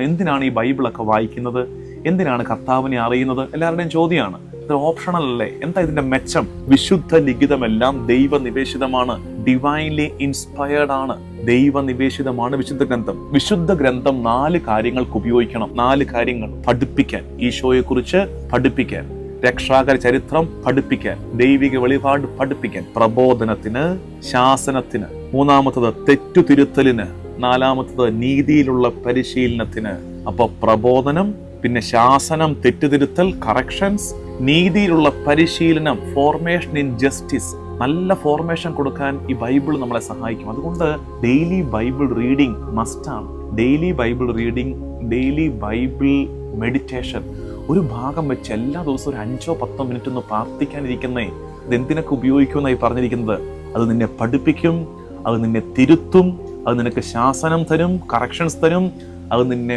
എന്തിനാണ് ഈ ബൈബിളൊക്കെ വായിക്കുന്നത്? എന്തിനാണ് കർത്താവിനെ അറിയുന്നത്? എല്ലാവരുടെയും ചോദ്യമാണ്. ഇത് ഓപ്ഷണൽ അല്ലേ? എന്താ ഇതിന്റെ മെച്ചം? വിശുദ്ധ ലിഖിതമെല്ലാം ദൈവനിവേശിതമാണ്, ഡിവൈൻലി ഇൻസ്പയർഡ് ആണ്. ദൈവനിവേശിതമാണ് വിശുദ്ധ ഗ്രന്ഥം. വിശുദ്ധ ഗ്രന്ഥം 4 കാര്യങ്ങൾക്ക് ഉപയോഗിക്കണം. 4 കാര്യങ്ങൾ: പഠിപ്പിക്കാൻ, ഈശോയെ കുറിച്ച് പഠിപ്പിക്കാൻ, രക്ഷാകര ചരിത്രം പഠിപ്പിക്കാൻ, ദൈവിക വെളിപാട് പഠിപ്പിക്കാൻ, പ്രബോധനത്തിന്, ശാസനത്തിന്, മൂന്നാമത്തത് തെറ്റുതിരുത്തലിന്, നാലാമത്തത് നീതിയിലുള്ള പരിശീലനത്തിന്. അപ്പൊ പ്രബോധനം, പിന്നെ ശാസനം, തെറ്റുതിരുത്തൽ, കറക്ഷൻസ്, നീതിയിലുള്ള പരിശീലനം, ഫോർമേഷൻ ഇൻ ജസ്റ്റിസ്. നല്ല ഫോർമേഷൻ കൊടുക്കാൻ ഈ ബൈബിൾ നമ്മളെ സഹായിക്കും. അതുകൊണ്ട് ഡെയിലി ബൈബിൾ റീഡിംഗ് മസ്റ്റാണ്. Daily Bible reading, daily Bible meditation. ഒരു ഭാഗം വെച്ച് എല്ലാ ദിവസവും ഒരു 5-10 മിനിറ്റ് ഒന്ന് പ്രാർത്ഥിക്കാനിരിക്കുന്നേ. ഇതെന്തിനൊക്കെ ഉപയോഗിക്കുമെന്നായി പറഞ്ഞിരിക്കുന്നത്? അത് നിന്നെ പഠിപ്പിക്കും, അത് നിന്നെ തിരുത്തും, അത് നിനക്ക് ശാസനം തരും, കറക്ഷൻസ് തരും, അത് നിന്നെ